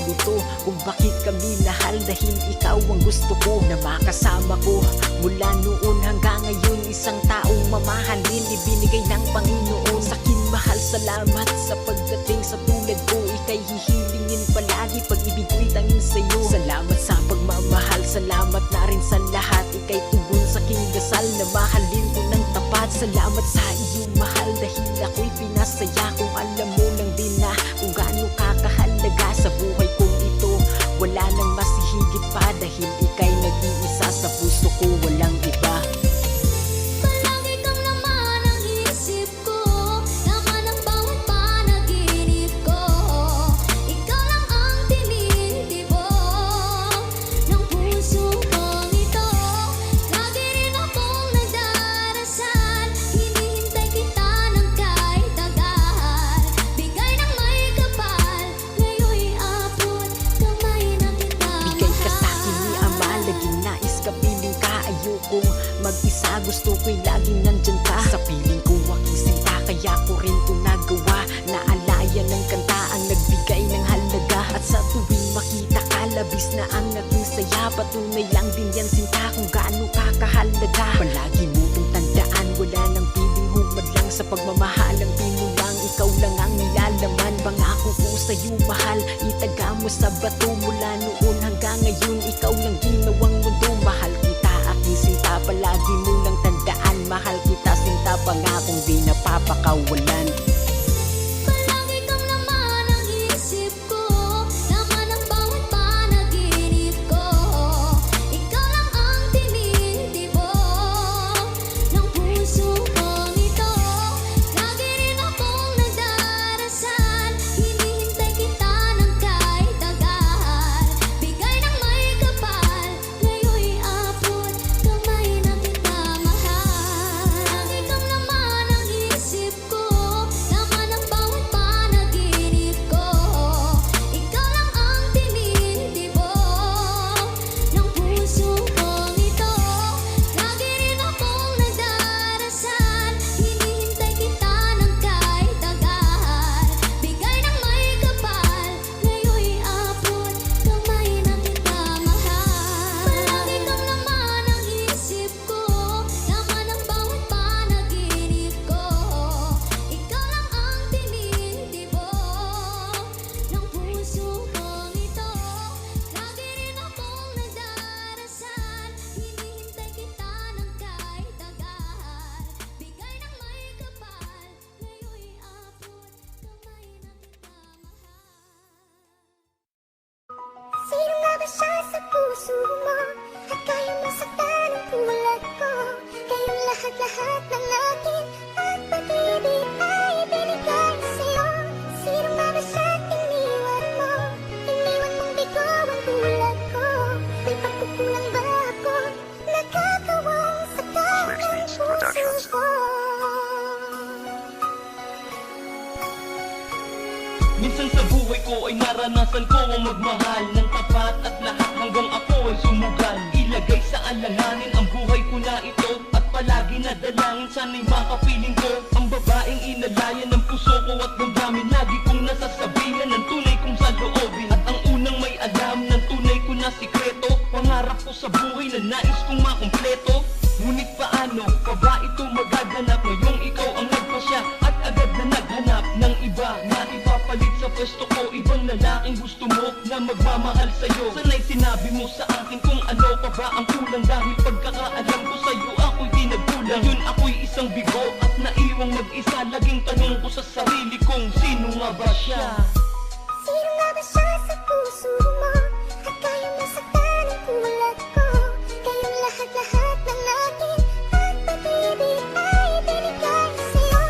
nalilito kung bakit kami mahal, dahil ikaw ang gusto ko na makasama ko. Mula noon hanggang ngayon, isang taong mamahalin ibinigay ng Panginoon sa'kin. Mahal, salamat sa pagdating sa tulad ko. Ika'y hihilingin palagi, pag-ibig ko'y tanging sa'yo. Salamat sa pagmamahal, salamat na rin sa lahat. Ika'y tugon sa aking dasal na mahalin ko ng tapat. Salamat sa iyo mahal, dahil ako'y pinasaya. Kung alam mo lang din na kung gaano kakahalaga sa buhay kong ito. Wala nang mas higit pa, dahil ika'y nag-iisa sa puso ko, walang iba. Palagi kang laman ang isip ko, laman ang bawat panaginip ko. Ikaw lang ang tinitibok ng puso kong ito. Lagi rin akong nagdarasal, hinihintay kita ng kahit tagal. Bigay ng may kapal, ngayon'y abot kamay na kita mahal. Bigay ka sa'kin ni Ama, laging nais ka, piling ka. Ayokong mag-isa, gusto ko'y laging nandyan ka. Sa piling ko aking sinta, kaya ko rin ito nagawa. Naalaya ng kanta ang nagbigay ng halaga. At sa tuwing makita ka, labis na ang aking saya. Patunay lang din yan sinta kung gaano kakahalaga. Palagi mo itong tandaan, wala nang piling humadlang sa pagmamahal. Ang binulang, ikaw lang ang nilalaman. Pangako ko sa'yo mahal, itaga mo sa bato. Mula noon hanggang ngayon, ikaw lang ginawang mundo. Mahal kita aking sinta, palagi mo lang tandaan. Mahal kita sinta, pangakong di napapakawalan. Palagi kang laman ang isip ko, laman ang bawat panaginip ko. Ikaw lang ang tinitibok ng puso kong ito. Lagi rin akong nagdarasal, hinihintay kita ng kahit tagal. Bigay ng may kapal, ngayon'y abot kamay na kita mahal. Lagi kang laman ang isip ko, laman ang bawat panaginip ko. Ikaw lang ang tinitibok ng puso kong ito. Lagi rin akong nagdarasal, hinihintay kita ng kahit tagal. Bigay ng may kapal, ngayon'y abot kamay na kita mahal. Palagi kang laman ang isip ko, laman ang bawat panaginip ko. Ikaw lang ang tinitibok ng puso kong ito. Lagi rin akong nagdarasal, hinihintay kita ng kahit tagal. Bigay ng may kapal, ngayon'y abot kamay na kita mahal. Sino nga ba siya sa puso mo? At kaya masaktan ang tulad ko. Kayong lahat-lahat ng akin at pag-ibig ay binigay sa'yo. Sino nga ba siya iniwan mo? Iniwan mong bigo ang tulad ko. May pagkukulang ba ako? Nakakawang saktan ang puso ko. Minsan sa buhay ko ay naranasan ko ang magmahal ng tapat at lahat hanggang ako ay sumugal. Ilagay sa alanganin ang buhay ko na ito at palagi na dalangin sana'y makapiling ko. Ang babaeng inalayan ng puso ko at damdamin, lagi kong nasasabihan ng tunay kong saloobin. At ang unang may alam ng tunay ko na sikreto, pangarap ko sa buhay na nais kong makumpleto. Ngunit paano pa ba ito magaganap ngayong ikaw ang nagpasya at agad na naghanap ng iba na ipapalit sa pwesto ko? Ibang lalaking gusto mo na magmamahal sa'yo. Sana'y sinabi mo sa akin kung ano pa ba ang kulang, dahil pagkakaalam ko sa'yo ako'y di nagkulang. Ngayon ako'y isang bigo at naiwang mag-isa. Laging tanong ko sa sarili kong sino nga ba siya? Sino nga ba siya sa puso mo? At kaya masaktan ang tulad ko. Kayong lahat-lahat ng akin at pag-ibig ay binigay sa'yo.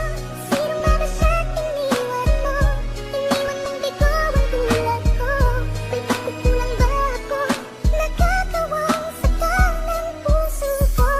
Sino nga ba siya iniwan mo? Iniwan mong bigo ang tulad ko. May pagkukulang ba ako? Nakakawang saktan ng puso ko.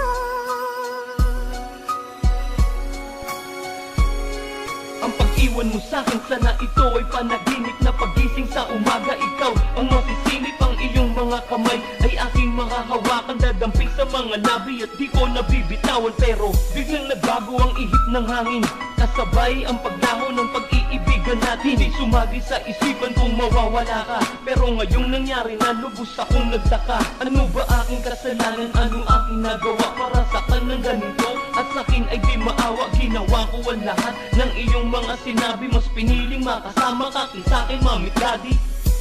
Ang pag-iwan mo sa'kin, sana ito ay panaginip na pagising sa umaga. Ikaw ang masisilip, ang iyong mga kamay ay aking makahawakan. Dadamping sa mga labi at di ko nabibitawan. Pero biglang nagbago ang ihip ng hangin, kasabay ang paglaho ng pag-iibig ganat. Hindi sumagi sa isipan kung mawawala ka, pero ngayong nangyari na lubos akong nagtaka. Ano ba aking kasalanan? Ano aking nagawa para saktan ng ganito? At sakin ay di maawa, ginawa ko ang lahat ng iyong mga sinabi. Mas piniling makasama ka kaysa akin, mami, daddy.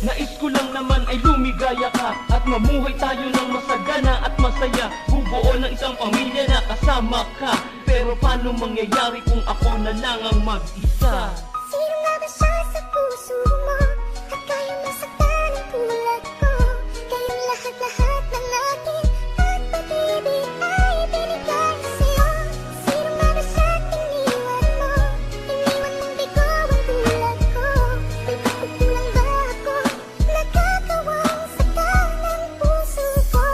Nais ko lang naman ay lumigaya ka at mamuhay tayo ng masagana at masaya. Bubuo ng isang pamilya na kasama ka. Pero paano mangyayari kung ako na lang ang mag-isa? Sino nga ba siya sa puso mo? At kaya masaktan ang tulad ko. Kayong lahat-lahat ng akin at pag-ibig ay binigay sa'yo. Sino nga ba siya iniwan mo? Iniwan mong bigo ang tulad ko. May pagkukulang ba ako? Nagkakawang saktan ng puso ko.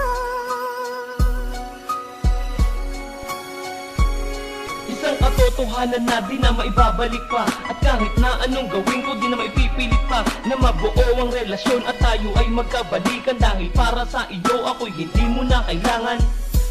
Isang katotohanan na di na maibabalik pa. At kahit na anong gawin ko, di na maipipilit pa na mabuo ang relasyon at tayo ay magkabalikan. Dahil para sa iyo ako'y hindi mo na kailangan.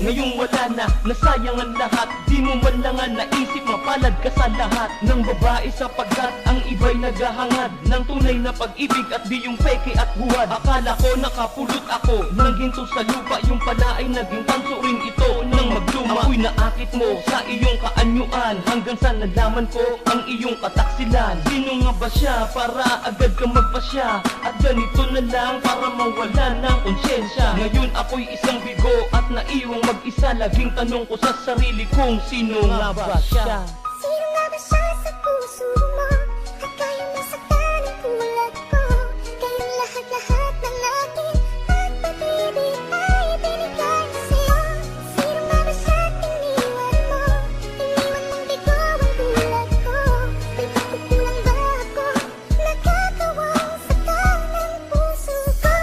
Ngayong wala na, nasayang ang lahat. Di mo man lang ang naisip, mapalad ka sa lahat ng babae, sapagkat ang iba'y naghahangad ng tunay na pag-ibig at di yung peke at buwad. Akala ko nakapulot ako ng ginto sa lupa, yung pala ay naging tanso rin ito ng magluma. Ako'y naakit mo sa iyong kaanyuan hanggang sa nalaman ko ang iyong kataksilan. Sino nga ba siya para agad ka magpasya? At ganito na lang para mawala ng konsyensya. Ngayon ako'y isang bigo at naiwang mag-isa. Laging tanong ko sa sarili kong sino nga ba siya? Sino nga ba siya sa puso mo? At kaya masaktan ang tulad ko. Kayong lahat-lahat ng akin at pag-ibig ay binigay sa'yo. Sino nga ba siya iniwan mo? Iniwan mong bigo ang tulad ko. May pagkukulang ba ako? Nagkakawang saktan ng puso ko.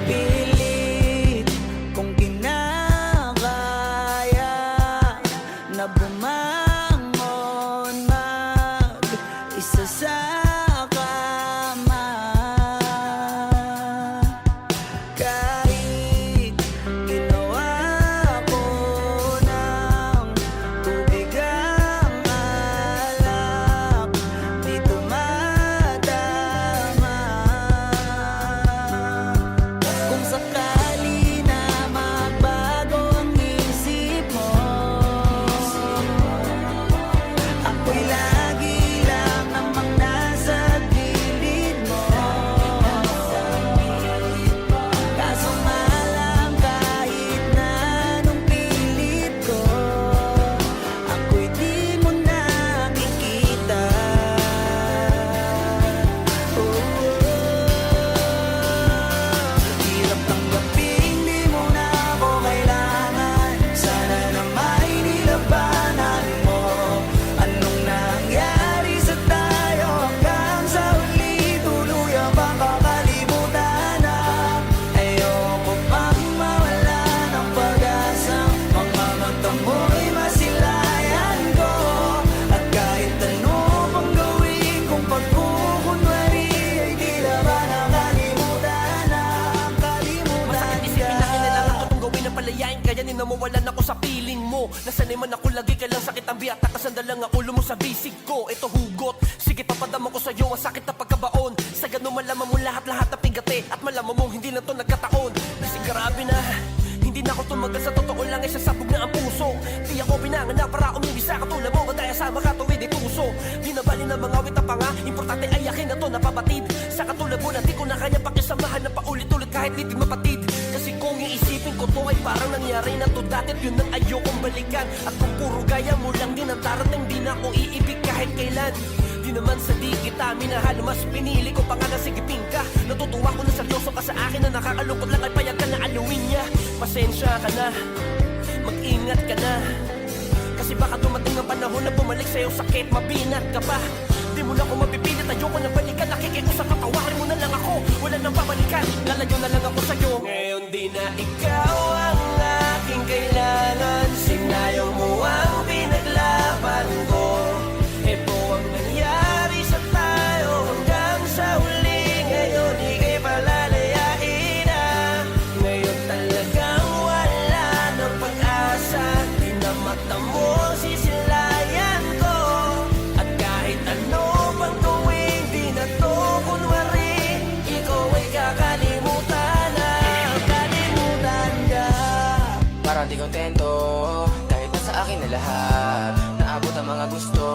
Pilit kong kinakaya na bumangon mag-isa sa kama. Kahit ginawa ko ng tubig ang alak, di tumatama. Kung sakali na magbago ang isip mo, ako'y lagi lang namang nasa gilid mo. Kaso nga lang kahit na anong pilit ko, ako'y di mo nakikita. Hirap tanggapin, di mo na ako kailangan. Sana naman nilabanan mo. Anong nangyari sa tayo hanggang sa huli? Tuluyang bang kakalimutan na? Ayoko pang mawala ng pag-asa. Mga mata mo'y masilayan ko. At kahit ano pang gawin kong pagkukunwari, ay di na ba nakalimutan na? Kalimutan Isipin na kailangan ko itong gawin na palayain, kaya ninawawalan ako sa piling mo. Nasanay man ako lagi, kailang sakit ang biyak. Nakasandal lang ang ulo mo sa bisig ko. Ito hugot, sige papadama ko sa'yo ang sakit na pagkabaon. Sa ganun malaman mo lahat-lahat na pigate. At malaman mong hindi na to nagkataon. Kasi grabe na, hindi na ako tumagal, sa totoo lang ay sasabog na ang puso. Di ako pinanganak para umibig sa katulad mo. Kadaya sa makatuwid ay puso. Di na bali na mga wit na panga, importante ay akin na to napabatid. Sa katulad mo na di ko na kaya pakisamahan na paulit-ulit kahit di mapatid. Kasi kung iisipin ko to ay parang nangyari na to dati, at yun ang ayokong balikan. At kung puro gaya mo lang din ang darating, di na ako iibig kahit kailan. Di naman sa di kita minahal, mas pinili ko pa nga na sigipin ka. Natutuwa ko na seryoso ka sa akin, na nakakalungkot lang ay payag ka na aluin niya. Pasensya ka na, mag-ingat ka na, kasi baka dumating ang panahon na bumalik sa'yo sakit, mabinat ka pa. Di mo na ako mapipilit, ayoko na balikan. Nakikiusap ka, tawarin mo na lang ako, wala nang babalikan, lalayo na lang ako sa'yo. Ngayon di na ikaw ang aking kailangan, sinayaw mo ang pinaglaban ko. Ito ang nangyari sa tayo hanggang sa huli. Ngayon ika'y palalayain na. Ngayon talagang wala ng pag-asa, di na mata mo sisilayan ko. At kahit ano pang gawin, di na to kunwari. Ikaw ay kakalimutan na, kalimutan ka. Parang di kontento, kahit nasa akin na lahat. Naabot ang mga gusto,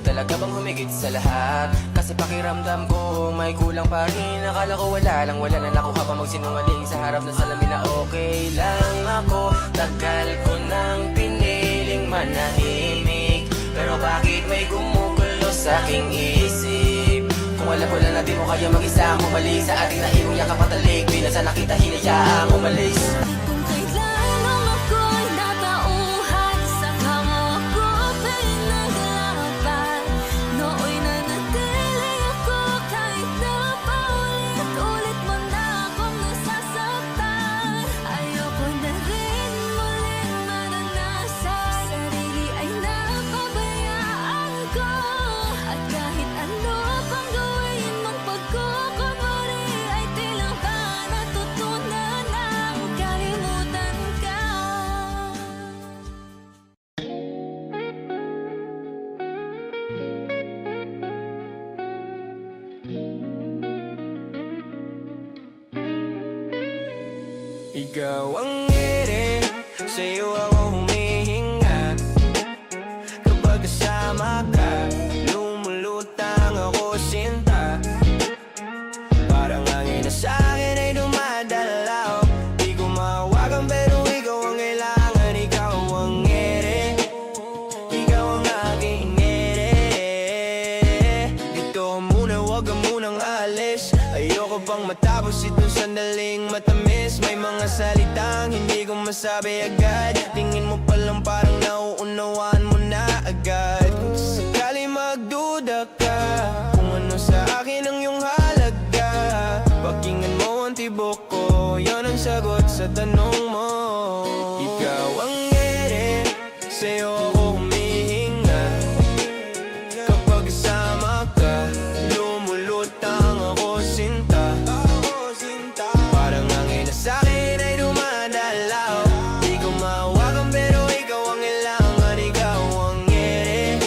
talaga bang humigit sa lahat? Kasi pakiramdam ko, may kulang pa rin. Akala ko wala na nakuha pa magsinungaling sa harap ng salamin na okay lang ako. Tagal ko nang piniling manahimik, pero bakit may gumugulo sa aking isip? Kung alam ko lang na di mo kaya mag-isa ang bumalik sa ating naimong yakap patalik, binasa na kita, hinayaang umalis. Kung kailan ang ako'y natauhan, saka mo ako pinaglaban. Nooy nanatili ako kahit na paulit-ulit mo na akong nasasaktan. Ayoko na rin muling maranasan, sarili ay napabayaan ko. At kahit ano pang gawin mong pagkukumari, ay tila ba natutunan ang kalimutan ka. Ikaw ang ere, sa'yo ako humihinga. Kapag kasama ka, lumulutang ako sinta. Parang hangin na sa'kin ay dumadalaw, di ko mahawakan pero ikaw ang kailangan. Ikaw ang ere, ikaw ang aking ere. Dito ka muna, wag ka munang alis. Ayoko pang matapos itong sandaling matamis. May mga salitang hindi ko masabi agad, tingin mo pa lang parang nauunawaan mo na agad. Kung sakali magduda ka, kung ano sa akin ang iyong halaga, pakinggan mo ang tibok ko, yan ang sagot sa tanong mo. Ikaw ang ere, sa'yo ako humihinga. Kapag kasama ka, lumulutang ako sinta. Parang hangin na sa'kin ay dumadalaw, di ko mahawakan pero ikaw ang kailangan. Ikaw ang ere,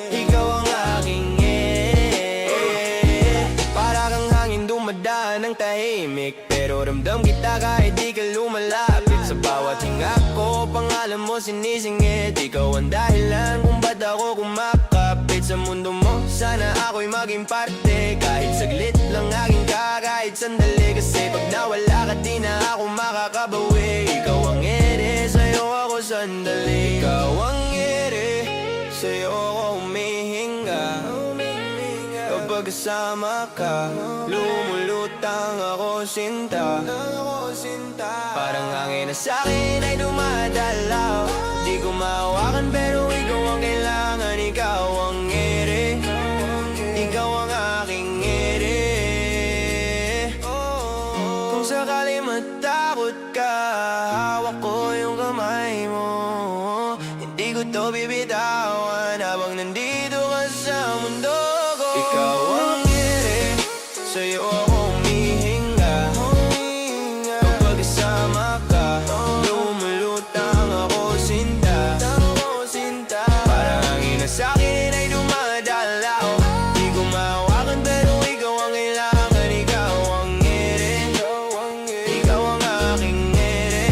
ikaw ang aking ere. Para kang hangin dumadaan ng tahimik, pero ramdam kita kahit di ka lumalapit. Sa bawat hinga ko, pangalan mo sinisingit. Ikaw ang dahilan kung ba't ako kumakapit sa mundo mo. Sana ako'y maging parte, kahit saglit lang aking kahit sandali. Kasi pag nawala ka di na ako makakabawi. Ikaw ang ere, sa'yo ako sandali. Ikaw ang ere, sa'yo ako humihinga. Kapag kasama ka, lumulutang ako sinta. Parang hangin na sa'kin ay dumadalaw, di ko mahawakan pero ikaw ang kailangan. Ikaw ang ere, ikaw ang aking ere. Kung sakali matakot ka, hawak ko yung kamay mo. Hindi ko to bibitawan habang nandito ka sa mundo ko. Ikaw ang ere, sa'yo ako humihinga. Kapag kasama ka, lumulutang ako sinta. Parang hangin na sa'kin ay dumadalaw, di ko mahawakan pero ikaw ang kailangan. Ikaw ang ere, ikaw ang aking ere.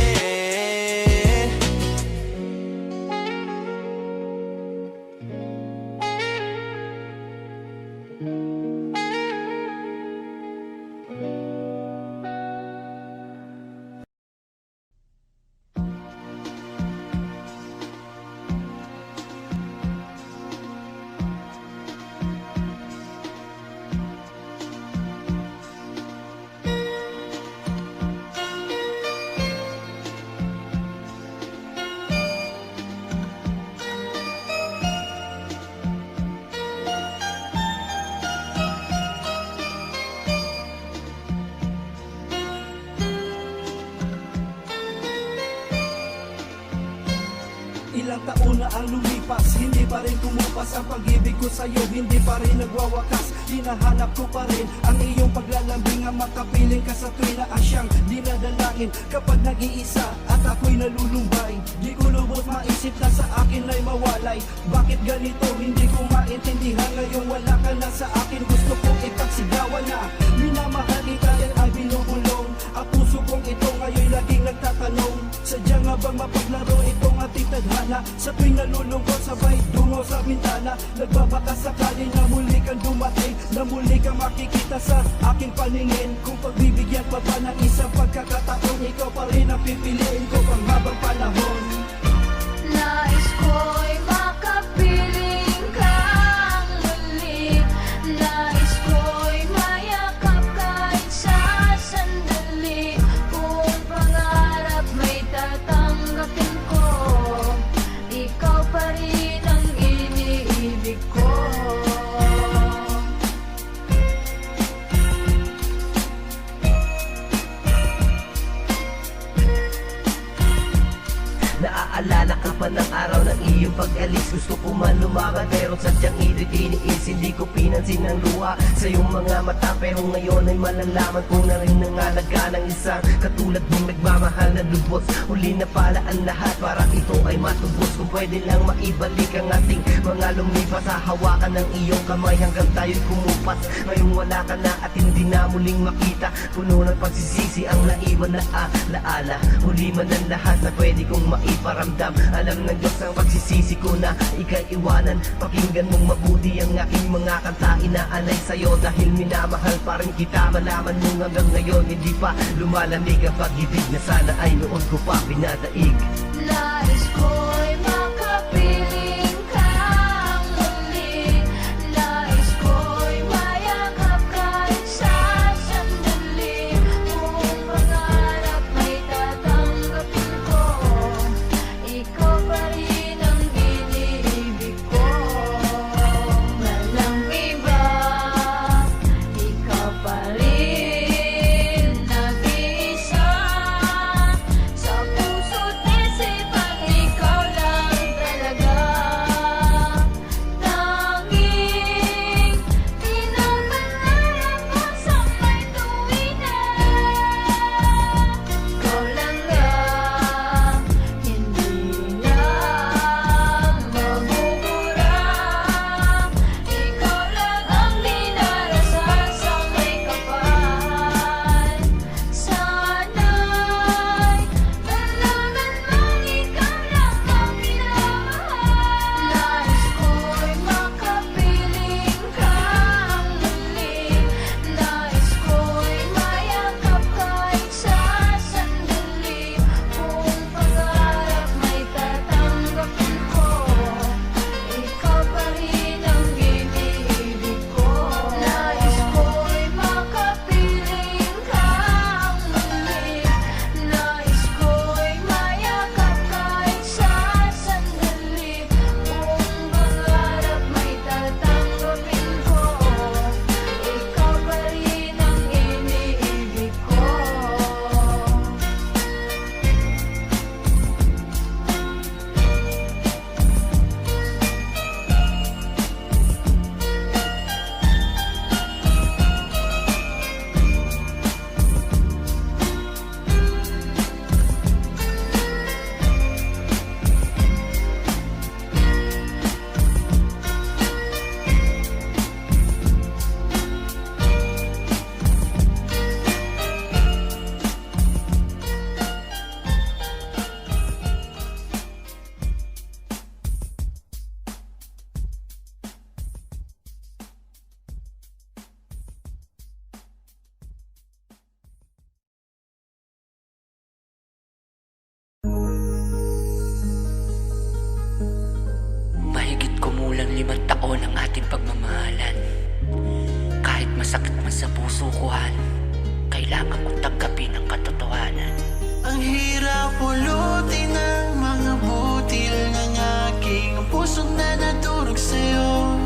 na ang lumipas, hindi pa rin kumupas ang pag-ibig ko sa'yo, hindi pa rin nagwawakas. Hinahanap ko pa rin ang iyong paglalambing, ang makapiling ka sa tuwing na asyang dinadalangin. Kapag nag-iisa at ako'y nalulumbay, di ko lubos maisip na sa akin ay mawalay. Bakit ganito, hindi ko maintindihan. Ngayon wala ka na sa akin, gusto kong ipagsigawan na minamahal kita yan ay binubulong. Ang puso kong ito ngayon laging nagtatanong, sadya nga bang mapaglaro itong ating tadhana? Sa tuwing nalulungkot sabay dungo sa bintana, nagbabaka sakali na muli kang dumating, na muli kang makikita sa aking paningin. Kung pagbibigyan pa ba ng isang pagkakataon, ikaw pa rin ang pipiliin ko pang habang panahon. Nais ko'y makapiling kang muli. Nais ko'y mayakap kahit sa sandali. Kung pangarap may tatanggapin ko, ikaw pa rin ang iniibig ko. Naaalala ka pa ng araw ng iyong pag-alis. Gusto ko man lumakad pero sadyang ito'y tiniis. Hindi ko pinansin ang luha sa iyong mga mata, pero ngayon ay malalaman ko na rin nangalaga ng isang katulad mong nagmamahal na lubos. Huli na pala ang lahat para ito ay matubos. Kung pwede lang maibalik ang ating mga lumipas, hahawakan ng iyong kamay hanggang tayo'y kumupas. Ngayong wala ka na at hindi na muling makita, puno ng pagsisisi ang naiwan na alaala. Huli man ang lahat na pwede kong maiparamdam. Alam ng Diyos ang pagsisisi ko na ika'y iwanan. Pakinggan mong mabuti ang aking mga kanta, inaalay sa'yo dahil minamahal pa rin kita. Malaman mo hanggang ngayon hindi pa lumalamig ang pag-ibig na sana ay noon ko pa pinadaig. Nais ko'y makapiling kang muli. Nais ko'y mayakap kahit sa sandali. Kung pangarap may tatanggapin ko, ikaw pa rin ang iniibig ko. Walang iba, ikaw pa rin nag-iisa. Sa puso't isipan, ikaw lang talaga. Tanging pinapangarap ko sa may tuwina. Ikaw lang nga, hindi na mabubura. Ikaw lang ang dinarasal sa may kapal. Sana'y nalaman mong ikaw lang ang minamahal. Nais ko'y makapiling kang muli. Nais ko'y mayakap kahit sa sandali. Kung pangarap may tatanggapin ko, ikaw pa rin ang iniibig ko. Nais ko'y makapiling kang muli. Nais ko'y mayakap kahit sa sandali. Kung pangarap may tatanggapin ko, ikaw pa rin ang iniibig ko. Mahigit kumulang 5 taon ang ating pagmamahalan. Kahit masakit man sa puso ko, Han, kailangan kong tanggapin ang katotohanan. Ang hirap pulutin ng mga butil ng aking pusong na nadurog sa'yo.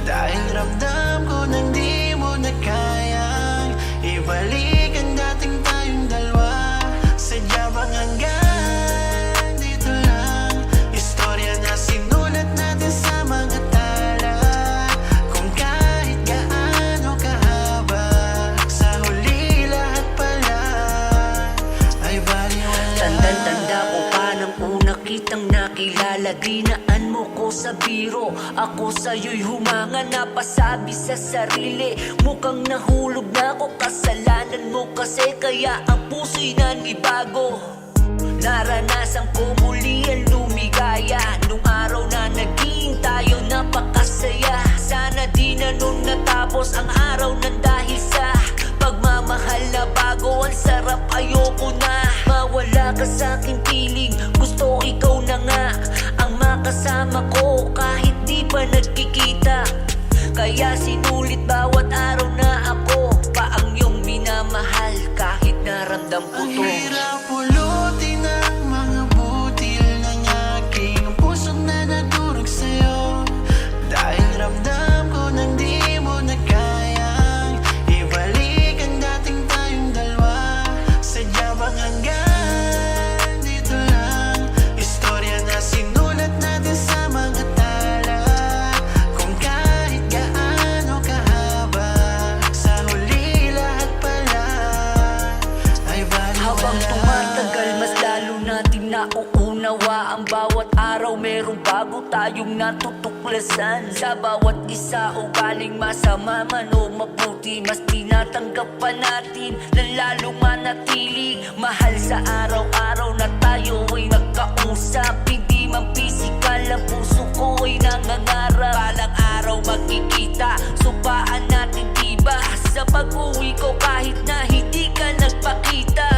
Dahil ramdam ko nang di mo na kayang ibalik ang dating tayong dalawa. Sadya bang hanggang dito lang? Istorya na makilala, dinaan mo ko sa biro. Ako sa'yo'y humanga, napasabi sa sarili. Mukhang nahulog na ako, kasalanan mo kasi, kaya ang puso'y nanibago. Naranasan ko muli ang lumigaya nung araw na naging tayo napakasaya. Sana di na nun natapos ang araw na dahil sa pagmamahal na bago. Ang sarap, ayoko na mawala ka sa aking piling. Gusto ikaw na nga ang makasama ko kahit di pa nagkikita. Kaya sinulit bawat araw na ako pa ang iyong minamahal kahit naramdam ko Ang to. hirap pulutin ang mga butil ng aking puso na nadurog sa'yo. Dahil ramdam ko nang di mo na kayang ibalik ang dating tayong dalawa. Sadya bang hanggang dito lang? Istorya na sinulat natin sa mga tala. Kung kahit gaano kahaba, sa huli lahat pala ay Habang baliwala. tumatagal, mas lalo natin nauunawa. Ang bawat araw merong bago tayong natutuklasan. Sa bawat isa o galing masama man o mabuti, mas tinatanggap pa natin na lalong manatili. Mahal sa araw-araw na tayo ay nagkausap. Hindi man pisikal, ang puso ko ay nangangarap. Balang araw magkikita, supaan natin diba? Sa pag-uwi ko kahit na hindi ka nagpakita.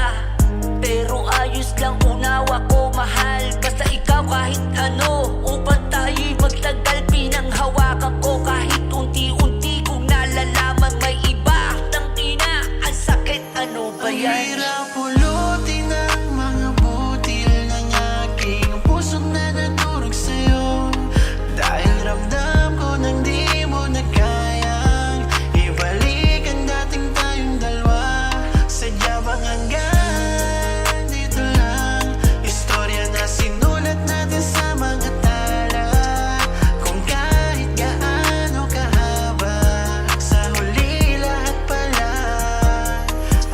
Pero ayos lang, unawa ko mahal. Basta ikaw kahit ano, upang tayo'y magtagal. Pinanghawakan ko kahit unti-unti kong nalalaman may iba. Tangina, ang sakit, ano ba Ang yan? hirap pulutin ang mga butil ng aking puso na nadurog sa'yo. Dahil ramdam ko nang di mo na kayang ibalik ang dating tayong dalawa. Sadya bang hanggang dito lang? Istorya na sinulat natin sa mga tala. Kung kahit gaano kahaba, sa huli lahat pala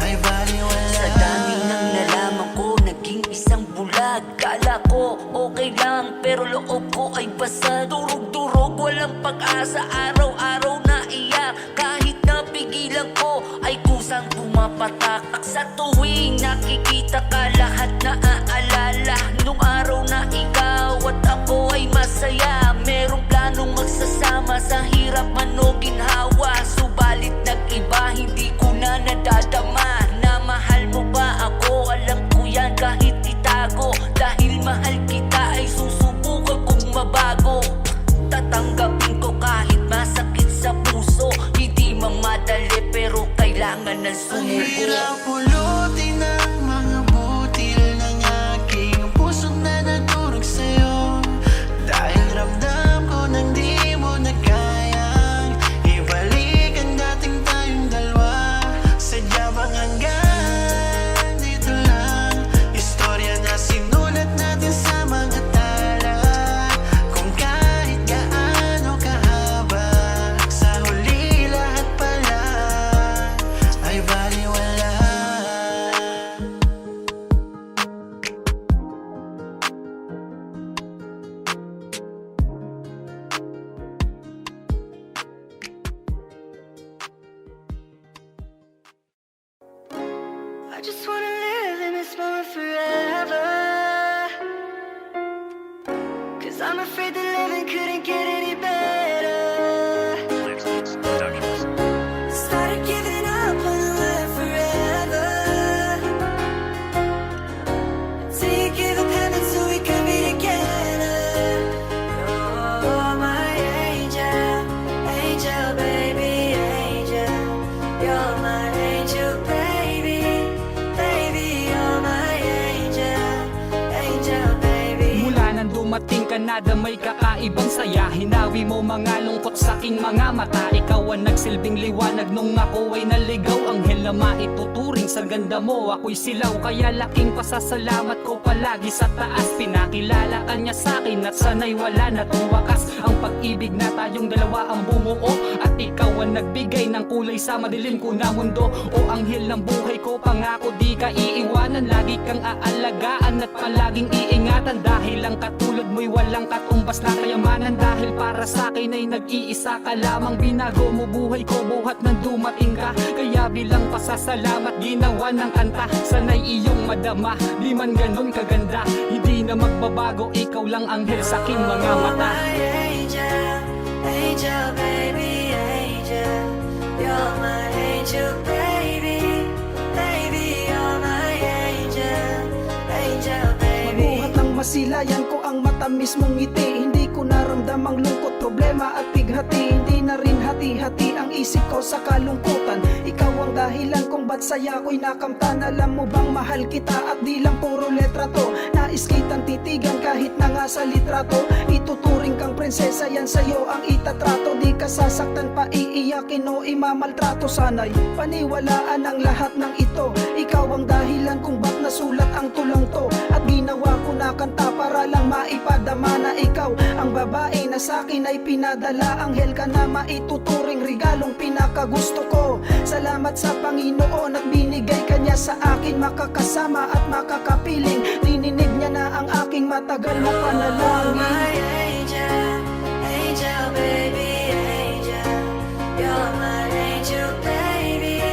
ay baliwala. Sa dami ng nalaman ko, naging isang bulag. Kala ko okay lang, pero loob ko ay basa. Durog-durog, walang pag-asa, araw-araw na iyak. Kahit napigilan ko, ay kusang pumapatak. Sa tuwing nakikita ka, lahat na aalala nung araw na ikaw at ako ay masaya. Merong planong magsasama, sa hirap man o ginhawa. Subalit nag-iba, hindi ko na nadadama na mahal mo ba ako. Alam ko yan kahit itago, dahil mahal kita ay susubukan kong mabago. Tatanggapin ko kahit masakit sa puso. Hindi man madali pero kailangan ng Ang hirap sumuko. pulutin ang mga butil ng aking puso na nadurog sa'yo. Dahil ramdam ko nang di mo na kayang ibalik ang dating tayong dalawa. Sadya bang hanggang dito lang? Istorya na sinulat natin sa mga tala. Kung kahit gaano kahaba, sa huli lahat pala ay baliwala. I just wanna live in this moment forever. 'Cause I'm afraid that living couldn't get any better. Started giving up on the life forever. Till you give up heaven so we can be together. You're my angel, angel baby, angel. You're my angel baby, baby. You're my angel, angel baby. Mula nang dumating ka Granada may kakaibang saya. Hinawi mo mga lungkot sa aking mga mata. Ikaw ang nagsilbing liwanag nung ako ay naligaw. Anghel na maituturing sa ganda mo, ako'y silaw. Kaya laking pasasalamat ko palagi sa taas. Pinakilala ka niya sa'kin at sana'y wala na tong wakas. Ang pag-ibig na tayong dalawa ang bumuo, at ikaw ang nagbigay ng kulay sa madilim ko na mundo. O anghel ng buhay ko, pangako di ka iiwanan. Lagi kang aalagaan at palaging iingatan. Dahil ang katulad mo'y walang katumbas na kayamanan. Dahil para sa'kin ay nag-iisa ka lamang. Binago mo buhay ko buhat nang dumating ka. Kaya bilang pasasalamat ginawa ng kanta. Sana'y iyong madama, di man ganon kaganda. Hindi na magbabago, ikaw lang anghel sa aking mga mata. Angel, angel, baby, angel. You're my angel, baby. Baby, you're my angel. Angel, baby. Mabuhat ng masilayan ko ang matamis mong ngiti. Hindi ko naramdam ang lungkot, problema at bighati. Hindi na rin hati-hati ang isip ko sa kalungkutan. Ikaw ang dahilan kung ba't saya ko'y nakamtan. Alam mo bang mahal kita at di lang puro letra to. Nais kitang titigan kahit na nga sa litrato. Ituturing kang prinsesa, yan sa'yo ang itatrato. Di ka sasaktan pa, iiyakin o imamaltrato. Sana'y paniwalaan ang lahat ng ito. Ikaw ang dahilan kung ba't nasulat ang tulang to. At ginawa ko na kanta para lang maipadama na ikaw ang babae na sa'kin ay pinadala. Anghel ka na maituturing, regalong pinakagusto ko. Salamat sa Panginoon at binigay kanya sa akin. Makakasama at makakapiling, dininig niya na ang aking matagal na panalangin. My angel, angel, baby, angel. You're my angel, baby.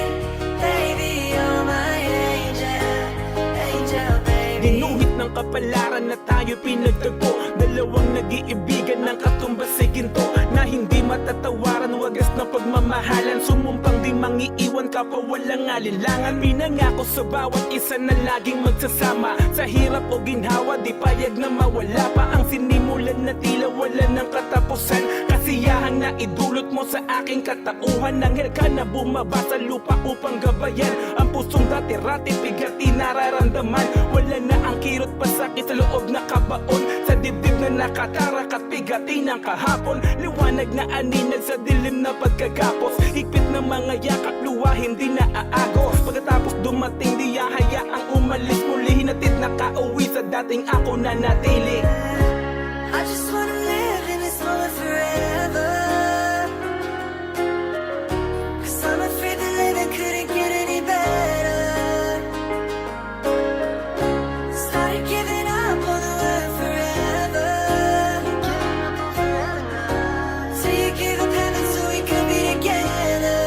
Baby, you're my angel. Angel, baby. Ginuhit ng kapalaran na tayo pinagtagpo. Dalawang nag-iibigan ng katumbas sa ginto, na hindi matatawaran, wagas na pagmamahalan. Sumumpang di mangiiwan ka pa walang alinlangan. Pinangako sa bawat isa na laging magsasama. Sa hirap o ginhawa, di payag na mawala pa. Ang sinimulan na tila wala ng katapusan. Kasiyahan na idulot mo sa aking katauhan. Anghel ka na bumaba sa lupa upang gabayan ang pusong dati-rati bigati nararamdaman. Wala na ang kirot pa sakit sa loob na kabaon. Sa dibdib na nakatarak at bigati ng kahapon. Liwanag na aninag sa dilim na pagkagapos. Higpit ng mga yakap, luwa hindi na aagos. Pagkatapos dumating di hayaang umalis. Muli hinatid na kauwi sa dating ako na natili. I just wanna live in this moment forever. 'Cause I'm afraid that living couldn't get any better. Started giving up on the word forever. So you gave up heaven so we could be together.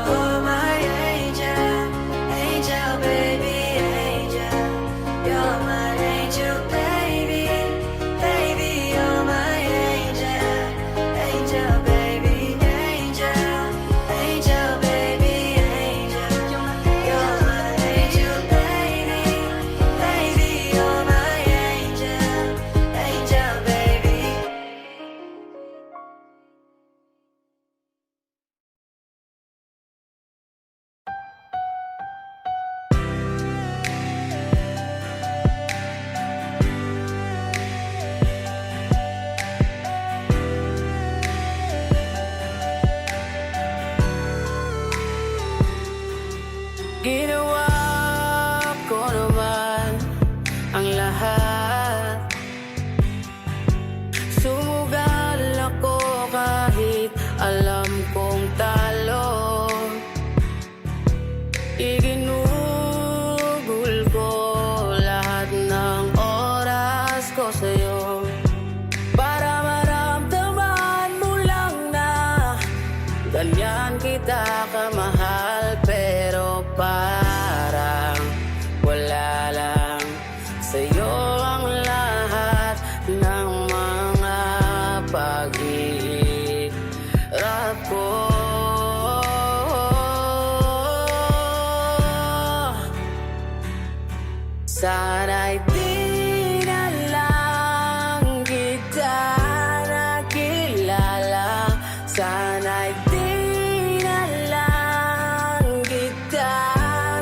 You're my angel, angel, baby, angel. You're my angel, baby. Baby, you're my angel. Angel, baby, angel. Angel, baby, angel. You're my angel, baby. Baby, you're my angel. Angel, baby. Ginawa ko naman ang lahat. Sumugal ako kahit alam kong talo. Iginugol ko lahat ng oras ko sa'yo, para maramdaman mo lang na ganyan kita kamahal. Pero parang wala lang sa'yo ang lahat ng mga pag-iirap ko. Sana'y di na lang kita nakilala. Sana'y di na lang kita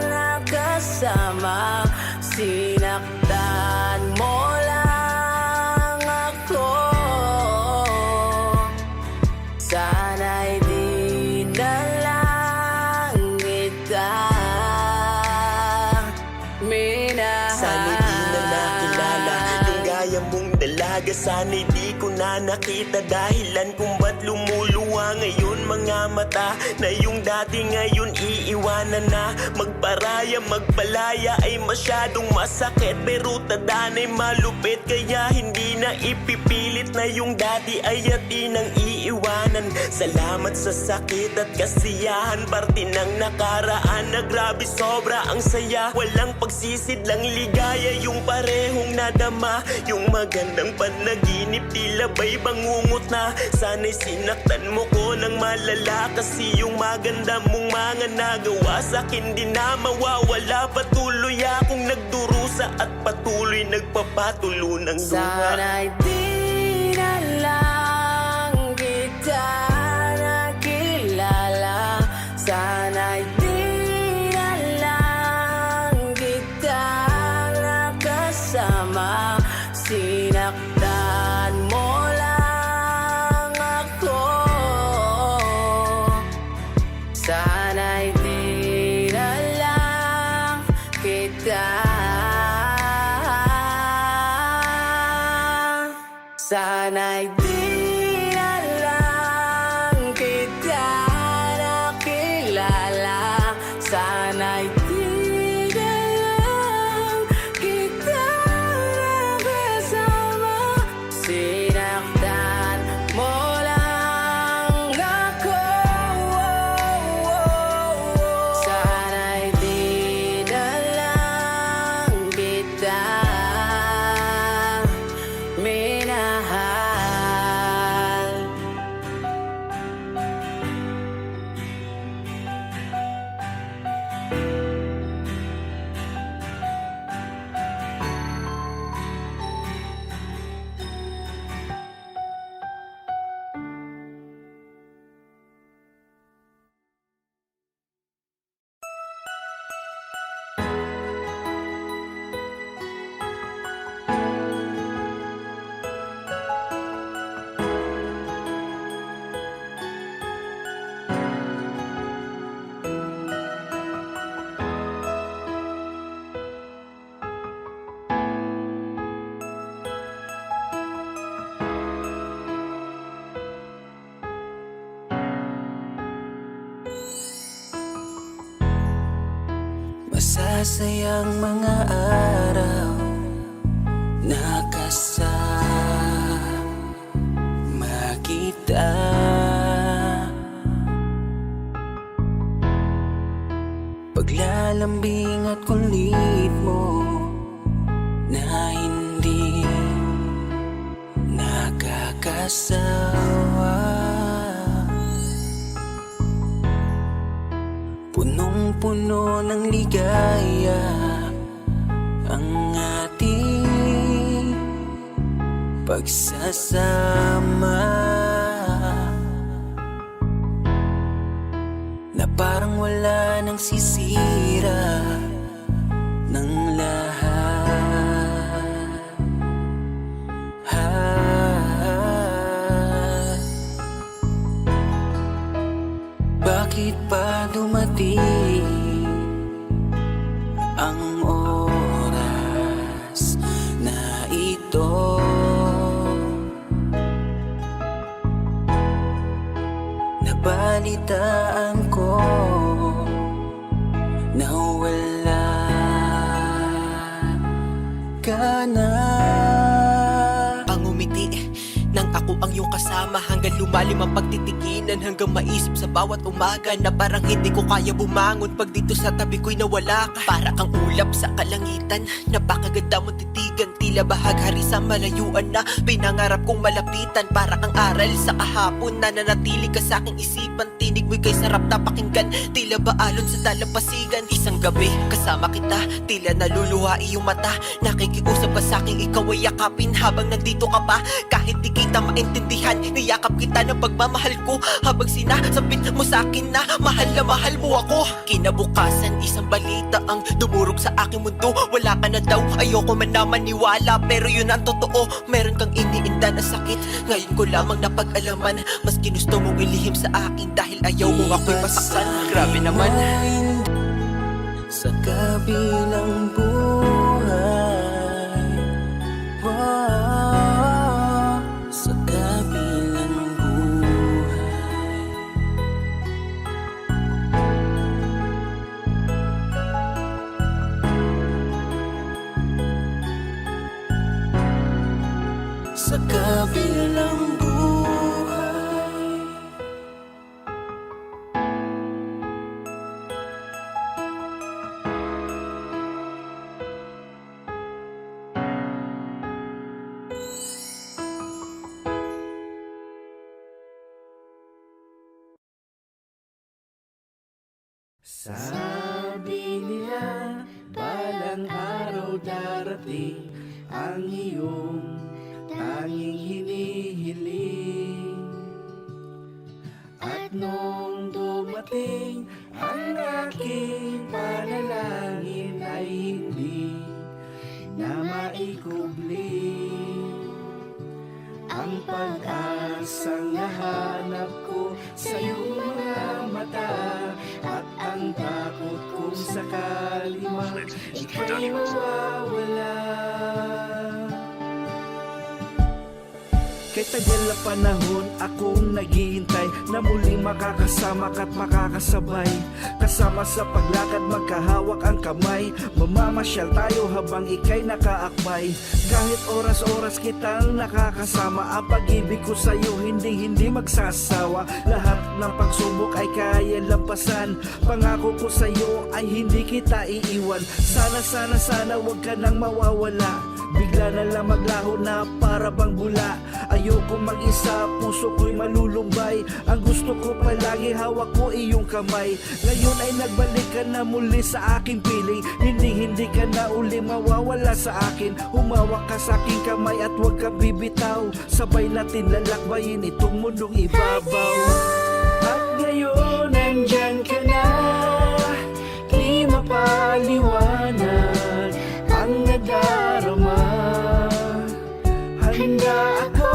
nakasama. Sinaktan mo lang umaga sana'y di ko na nakita dahilan kung ba't lumuluwa ngayon mga mata na yung dati ngayon iiwanan na. Magparaya, magpalaya ay masyadong masakit, pero tadana'y malupit kaya hindi na ipipilit na yung dati ay atinang iiwanan. Salamat sa sakit at kasiyahan, parte ng nakaraan na grabe sobra ang saya. Walang pagsisidlang ligaya yung parehong nadama, yung magandang panaginip tila ba'y bangungot na. Sana'y sinaktan mo ko ng malala, kasi yung maganda mong mga nagawa sa'kin di na mawawala. Patuloy akong nagdurusa at patuloy nagpapatulo ng luha. Sana'y di na lang kita nakilala. Sana'y di na lang kita nakasama. Sinaktan mo lang ako. Sana'y di na lang kita. Sana'y di na lang kita nakilala. Sana'y di na lang kita nakasama. Sinaktan mo lang ako. Sana'y di na lang kita minahal. Masasayang mga araw na kasama kita. Paglalambing at kulit mo na hindi nakakasawa. Punong-puno ng ligaya ang ating pagsasama, na parang wala nang sisira ng lahat. Bakit pa dumating ang oras na ito? Nabalitaan ko na wala ka na. Pangumiti nang ako ang iyong kasama, hanggang lumalim ang pagtitiginan, hanggang maisip sa bawat umaga na parang hindi ko kaya bumangon pag dito sa tabi ko'y nawala ka. Para kang ulap sa kalangitan, napakaganda mong titigan, tila bahaghari sa malayuan na pinangarap kong malapitan. Para kang aral sa kahapon na nanatili ka sa aking isipan, tinig mo'y kay sarap na pakinggan, tila ba alon sa dalampasigan. Isang gabi kasama kita, tila naluluha iyong mata, nakikiusap ka sa aking ikaw ay yakapin habang nandito ka pa. Kahit di kita maintindihan, niyakap kita ng pagmamahal ko, habang sinasabit mo sa akin na mahal mo ako. Kinabukasan isang balita ang dumurog sa aking mundo, wala ka na daw, ayoko man na maniwala, pero yun ang totoo, meron kang iniinda na sakit. Ngayon ko lamang napag-alaman, mas ginusto mong ilihim sa akin dahil ayaw mo ako'y masaktan. Grabe naman. Sa kabilang buhay, wow. Sabi nila, balang araw darating ang iyong tanging hinihiling. At nung dumating ang aking panalangin ay hindi na maikubli. Ang pag-asang nahanap ko sa iyong mga mata, at ang takot kong sakali mang ika'y mawawala. Kay tagal na panahon akong naghihintay na muling makakasama ka't makakasabay. Kasama sa paglakad magkahawak ang kamay, mamamasyal tayo habang ika'y nakaakbay. Kahit oras-oras kitang nakakasama, ang pag-ibig ko sa'yo hindi magsasawa. Lahat ng pagsubok ay kaya lampasan, pangako ko sa'yo ay hindi kita iiwan. Sana wag ka nang mawawala, bigla na lang maglaho na para bang bula. Ayoko mag-isa, puso ko'y malulumbay. Ang gusto ko palagi hawak ko iyong kamay. Ngayon ay nagbalik ka na muli sa aking piling. Hindi ka na uli mawawala sa akin. Humawak ka sa aking kamay at huwag ka bibitaw. Sabay natin lalakbayin itong mundong ibabaw. At ngayon nandyan ka na, di mapaliwanag ang nadarama. Handa ako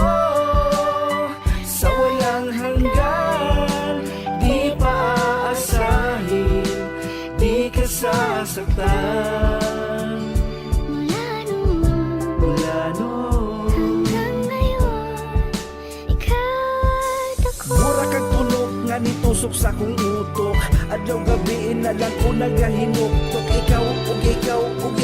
sa walang hanggan, di pa aasahin, di ka sasaktan. Mula noon hanggang ngayon, ika't ako. Mura kang tunog nga nitusok sa kong utok, adlaw gabi na lang ko nagahinuktok.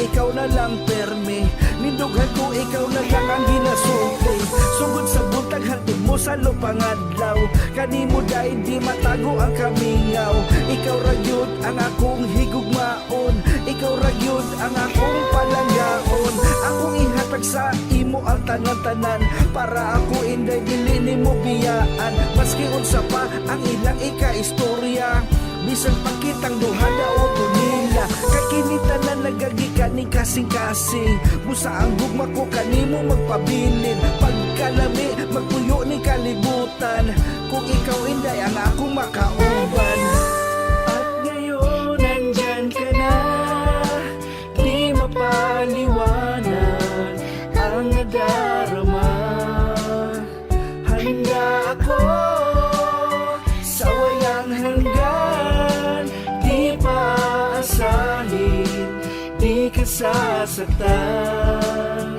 Ikaw na lang perme, nindughan ko ikaw na lang ang ginasulti. Sugod sa buntag hantod mo sa lupangadlaw, kanimo dahil di matago ang kamingaw. Ikaw ragyod ang akong higugmaon, ikaw ragyod ang akong palanggaon. Akong ihatag sa imo ang tanan-tanan, para ako inday dili nimo biyaan. Maski unsa pa ang ilang ika-istorya, bisan pakitang duhada o tunila, kay kinita na nagagikan ni kasing-kasing. Busa ang gugma ko kanimo magpabilin, pagkalami magpuyo ni kalibutan, kung ikaw inday ang akong makauban. At ngayon nandyan ka na, di mapaliwanag ang nadarama. Handa ako sa walang hanggan, di pa aasahin, di ka sasaktan.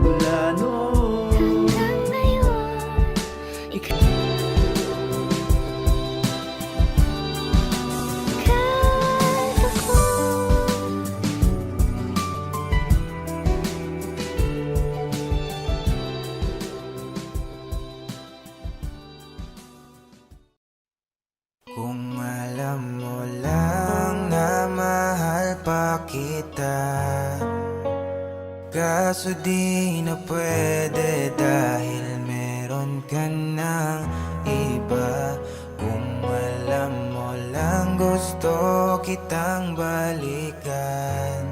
Mula noon hanggang ngayon, ikaw ako. Kung alam mo lang na mahal pa kita, kaso di na pwede dahil meron ka ng iba. Kung alam mo lang gusto kitang balikan,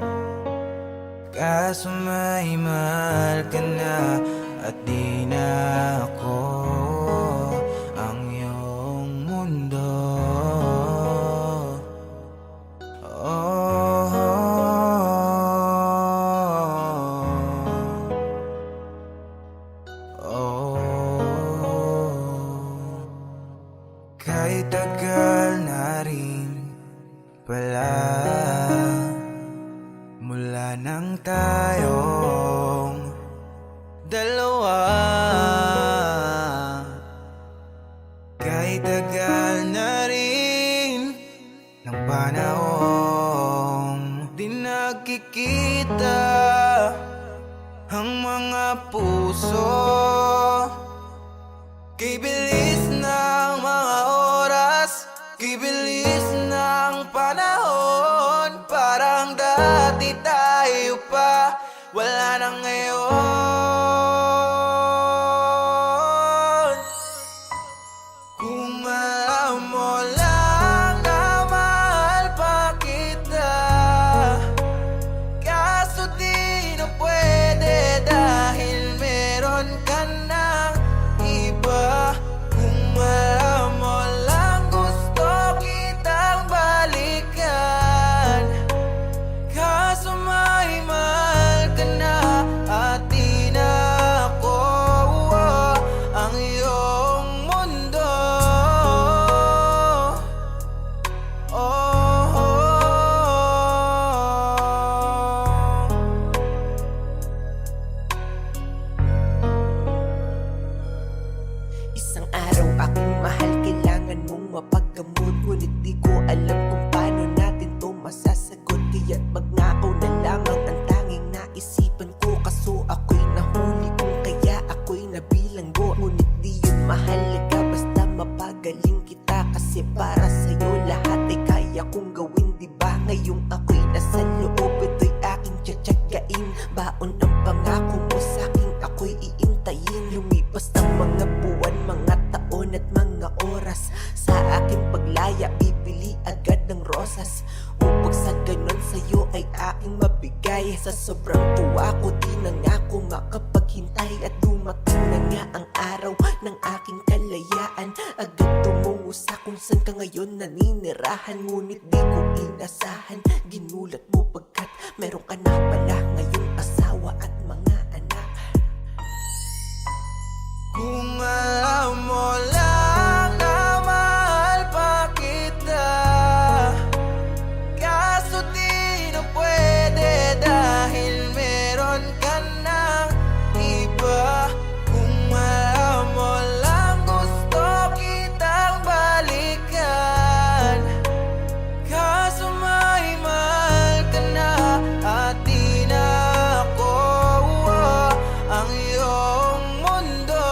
kaso may mahal ka na at di na ako ang iyong mundo. Kahit tagal na rin pala mula nang tayong dalawa. Kahit tagal na rin ng panahong di nagkikita ang mga puso. Kay bilis ng mga oras, kay bilis ng panahon, parang dati tayo pa, wala na ngayon. Kung alam mo lang mamahalin kita kasi para sa'yo lahat ay kaya kong gawin, diba? Ngayong ako'y nasa loob, ito'y aking tsatsagain. Baon ang pangako mo sa'king ako'y iintayin. Lumipas ng mga buwan, mga taon at mga oras. Sa aking paglaya, bibili agad ng rosas. Upag sa ganon sa'yo ay aking mabigay. Sa sobrang tuwa ko, di na nga ako makapaghintay. At dumating na nga ang araw ng aking kalayaan. Agad tumungo sa kung saan ka ngayon naninirahan. Ngunit di ko inasahan, ginulat mo pagkat meron ka na pala ngayong asawa at mga anak. Kung alam mo lang na mahal pa kita, kaso di na pwede dahil meron ka ng iba. Kung alam mo lang gusto kitang balikan, kaso may mahal ka na at di na ako ang iyong mundo.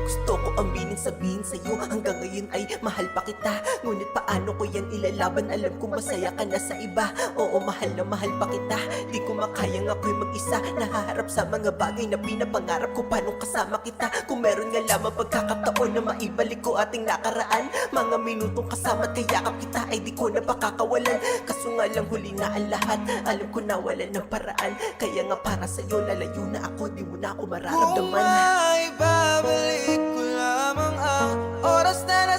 Gusto ko aminin sabihin sa'yo, hanggang ngayon ay mahal pa kita. Ngunit paano ko yan ilalaban, alam kong masaya ka na sa iba. Oo, mahal na mahal pa kita. Di ko makayang ako'y mag-isa, nahaharap sa mga bagay na pinapangarap ko. Paano kasama kita, kung meron nga lamang pagkakataon na maibalik ko ating nakaraan. Mga minutong kasama't kayakap kita ay di ko na pakakawalan. Kaso nga lang huli na ang lahat, alam ko na wala ng paraan. Kaya nga para sa'yo lalayo na ako, di mo na ako Kung mararamdaman. may babalik ko lamang ang oras na